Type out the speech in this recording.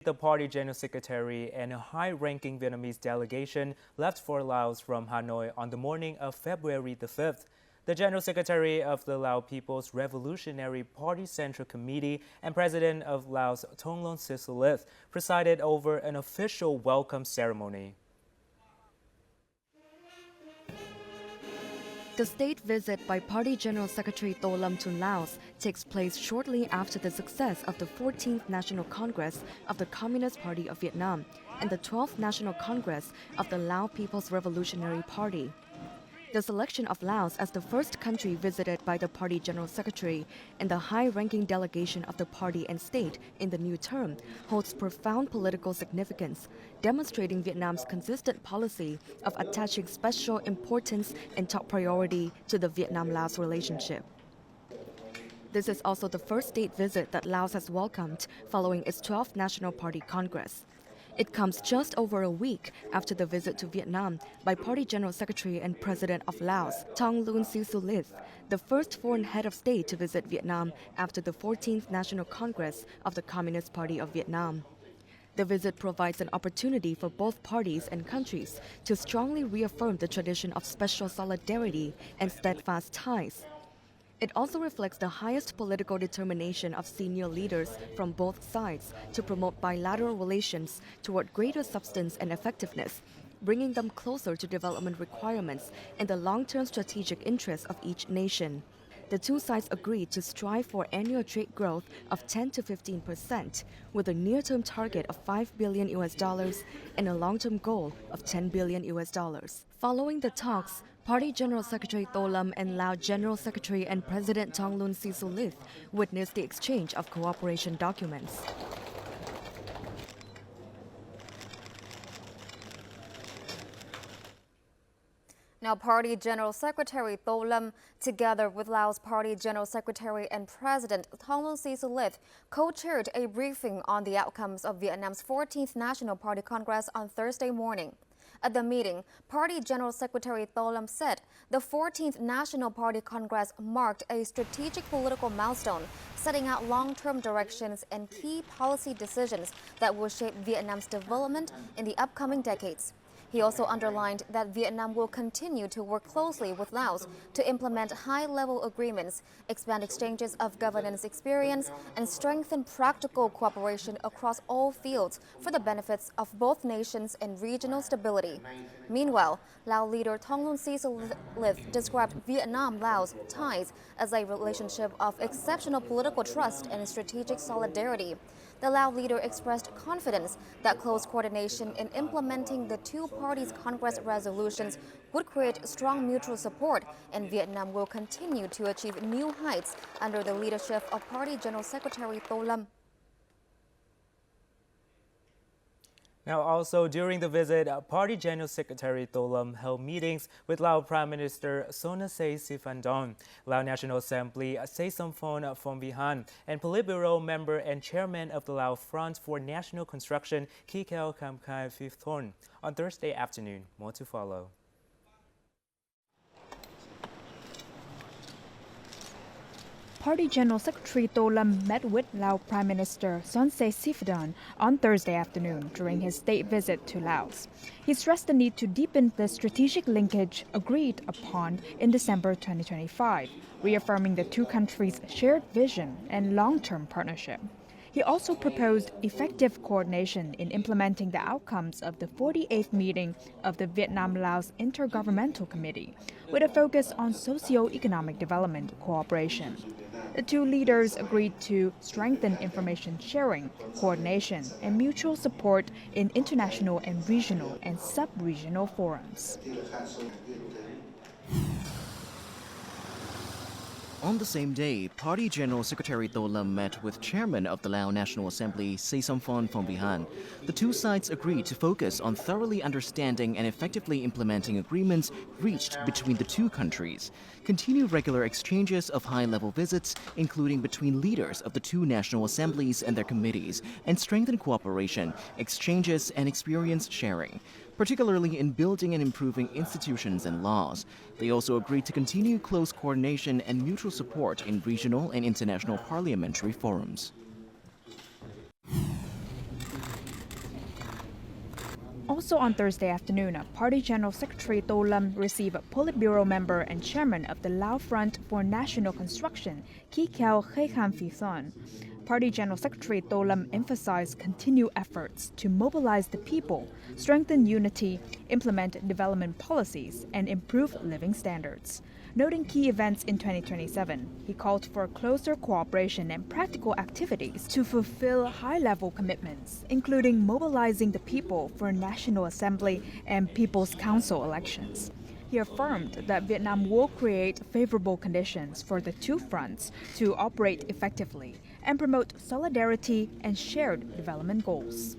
The party General Secretary and a high-ranking Vietnamese delegation left for Laos from Hanoi on the morning of February the 5th. The General Secretary of the Lao People's Revolutionary Party Central Committee and President of Laos, Thongloun Sisoulith, presided over an official welcome ceremony. The state visit by Party General Secretary To Lam to Laos takes place shortly after the success of the 14th National Congress of the Communist Party of Vietnam and the 12th National Congress of the Lao People's Revolutionary Party. The selection of Laos as the first country visited by the Party General Secretary and the high-ranking delegation of the party and state in the new term holds profound political significance, demonstrating Vietnam's consistent policy of attaching special importance and top priority to the Vietnam-Laos relationship. This is also the first state visit that Laos has welcomed following its 12th National Party Congress. It comes just over a week after the visit to Vietnam by Party General Secretary and President of Laos, Thongloun Sisoulith, the first foreign head of state to visit Vietnam after the 14th National Congress of the Communist Party of Vietnam. The visit provides an opportunity for both parties and countries to strongly reaffirm the tradition of special solidarity and steadfast ties. It also reflects the highest political determination of senior leaders from both sides to promote bilateral relations toward greater substance and effectiveness, bringing them closer to development requirements and the long-term strategic interests of each nation. The two sides agreed to strive for annual trade growth of 10 to 15%, with a near-term target of $5 billion and a long-term goal of $10 billion. Following the talks, Party General Secretary To Lam and Lao General Secretary and President Thongloun Sisoulith witnessed the exchange of cooperation documents. Now, Party General Secretary To Lam, together with Laos Party General Secretary and President Thongloun Sisoulith, co-chaired a briefing on the outcomes of Vietnam's 14th National Party Congress on Thursday morning. At the meeting, Party General Secretary To Lam said the 14th National Party Congress marked a strategic political milestone, setting out long-term directions and key policy decisions that will shape Vietnam's development in the upcoming decades. He also underlined that Vietnam will continue to work closely with Laos to implement high-level agreements, expand exchanges of governance experience, and strengthen practical cooperation across all fields for the benefits of both nations and regional stability. Meanwhile, Lao leader Thongloun Sisoulith described Vietnam-Laos ties as a relationship of exceptional political trust and strategic solidarity. The Lao leader expressed confidence that close coordination in implementing the two parties' Congress resolutions would create strong mutual support, and Vietnam will continue to achieve new heights under the leadership of Party General Secretary To Lam. Now, also during the visit, Party General Secretary To Lam held meetings with Lao Prime Minister Sonexay Siphandone, Lao National Assembly Xaysomphone Phomvihane, and Politburo member and chairman of the Lao Front for National Construction Kikeo Khaykhamphithoune on Thursday afternoon. More to follow. Party General Secretary To Lam met with Lao Prime Minister Sonexay Siphandone on Thursday afternoon during his state visit to Laos. He stressed the need to deepen the strategic linkage agreed upon in December 2025, reaffirming the two countries' shared vision and long-term partnership. He also proposed effective coordination in implementing the outcomes of the 48th meeting of the Vietnam-Laos Intergovernmental Committee, with a focus on socio-economic development cooperation. The two leaders agreed to strengthen information sharing, coordination, and mutual support in international and regional and sub-regional forums. On the same day, Party General Secretary To Lam met with Chairman of the Lao National Assembly, Xaysomphone Phomvihane. The two sides agreed to focus on thoroughly understanding and effectively implementing agreements reached between the two countries, continue regular exchanges of high-level visits, including between leaders of the two national assemblies and their committees, and strengthen cooperation, exchanges, and experience sharing, particularly in building and improving institutions and laws. They also agreed to continue close coordination and mutual support in regional and international parliamentary forums. Also on Thursday afternoon, Party General Secretary To Lam received Politburo member and chairman of the Lao Front for National Construction, Kikeo Khaykhamphithoune. Party General Secretary To Lam emphasized continued efforts to mobilize the people, strengthen unity, implement development policies, and improve living standards. Noting key events in 2027, he called for closer cooperation and practical activities to fulfill high-level commitments, including mobilizing the people for National Assembly and People's Council elections. He affirmed that Vietnam will create favorable conditions for the two fronts to operate effectively and promote solidarity and shared development goals.